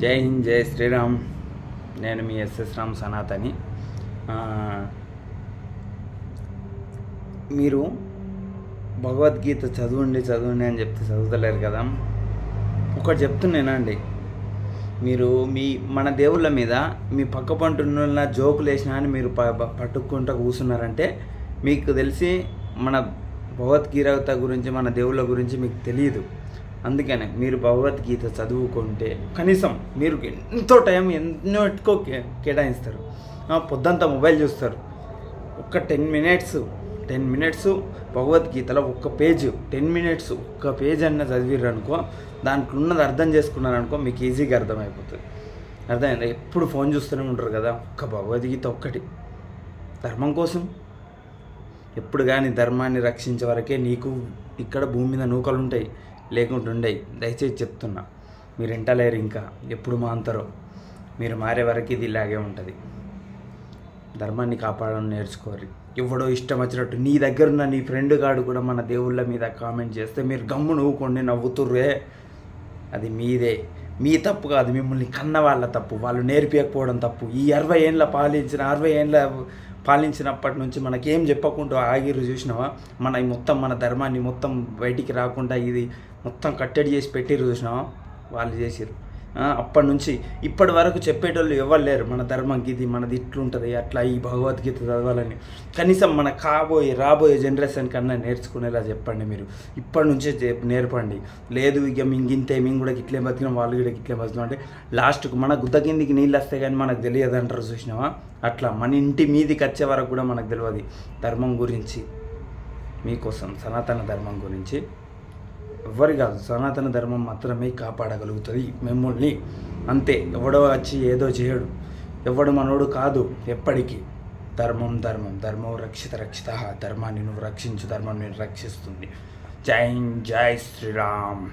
జై హింద్, జై శ్రీరామ్. నేను మీ ఎస్ఎస్ రామ్ సనాతని. మీరు భగవద్గీత చదవండి అని చెప్తే చదువుతలేరు కదా. ఒకటి చెప్తున్నానండి, మీరు మన దేవుళ్ళ మీద మీ పక్క పంటున్న జోకులు వేసినా అని మీరు పట్టుకుంటూ కూర్చున్నారంటే మీకు తెలిసి మన భగవద్గీత గురించి, మన దేవుళ్ళ గురించి మీకు తెలియదు. అందుకనే మీరు భగవద్గీత చదువుకుంటే కనీసం మీరు ఎంతో టైం ఎన్నో కేటాయిస్తారు. పొద్దంతా మొబైల్ చూస్తారు. ఒక్క 10 మినిట్స్ భగవద్గీతలో ఒక్క పేజ్, 10 మినిట్స్ ఒక్క పేజ్ అన్న చదివిర్రు అనుకో, దాంట్లో ఉన్నది అర్థం చేసుకున్నారనుకో, మీకు ఈజీగా అర్థమైపోతుంది. అర్థమైందా? ఎప్పుడు ఫోన్ చూస్తూనే ఉంటారు కదా. ఒక్క భగవద్గీత ఒక్కటి ధర్మం కోసం, ఎప్పుడు కానీ ధర్మాన్ని రక్షించే వరకే నీకు ఇక్కడ భూమి మీద నూకలు ఉంటాయి, లేకుంటే ఉండయి. దయచేసి చెప్తున్నా, మీరు ఎంటలేరు. ఇంకా ఎప్పుడు మాంతారో, మీరు మారే వరకు ఇది ఇలాగే ఉంటుంది. ధర్మాన్ని కాపాడడం నేర్చుకోరు. ఎవడో ఇష్టం వచ్చినట్టు నీ దగ్గర ఉన్న నీ ఫ్రెండ్ గాడు కూడా మన దేవుళ్ళ మీద కామెంట్ చేస్తే మీరు గమ్ము నవ్వుకోండి, నవ్వుతుర్రే. అది మీదే, మీ తప్పు కాదు. మిమ్మల్ని కన్న వాళ్ళ తప్పు, వాళ్ళు నేర్పించకపోవడం తప్పు. ఈ 60 ఏళ్ళ పాలించినప్పటి నుంచి మనకేం చెప్పకుండా ఆగిరు. చూసినావా? మన ధర్మాన్ని మొత్తం బయటికి రాకుండా ఇది మొత్తం కట్టడి చేసి పెట్టిరు. చూసినావా? వాళ్ళు చేసిరు. అప్పటి నుంచి ఇప్పటి వరకు చెప్పేటోళ్ళు ఎవరు లేరు. మన ధర్మంకి ఇది, మనది ఇట్లుంటుంది, అట్లా ఈ భగవద్గీత చదవాలని. కనీసం మన రాబోయే జనరేషన్ కన్నా నేర్చుకునేలా చెప్పండి. మీరు ఇప్పటి నుంచే నేర్పండి. లేదు ఇక మేము కూడా ఇట్లే బతికినాం, వాళ్ళు కూడా ఇట్లే బతికినాం అంటే లాస్ట్కు మన గుద్ద కిందికి నీళ్ళు వస్తాయి కానీ మనకు తెలియదు అంటారు. చూసినావా? అట్లా మన ఇంటి మీదికి వచ్చే వరకు కూడా మనకు తెలియదు ధర్మం గురించి. మీకోసం సనాతన ధర్మం గురించి ఎవరి కాదు, సనాతన ధర్మం మాత్రమే కాపాడగలుగుతుంది మిమ్మల్ని. అంతే. ఎవడో వచ్చి ఏదో చేయడు, ఎవడు మనోడు కాదు ఎప్పటికీ. ధర్మం రక్షిత. ధర్మాన్ని నువ్వు రక్షించు, ధర్మం నేను రక్షిస్తుంది. జై హింద్, జై శ్రీరామ్.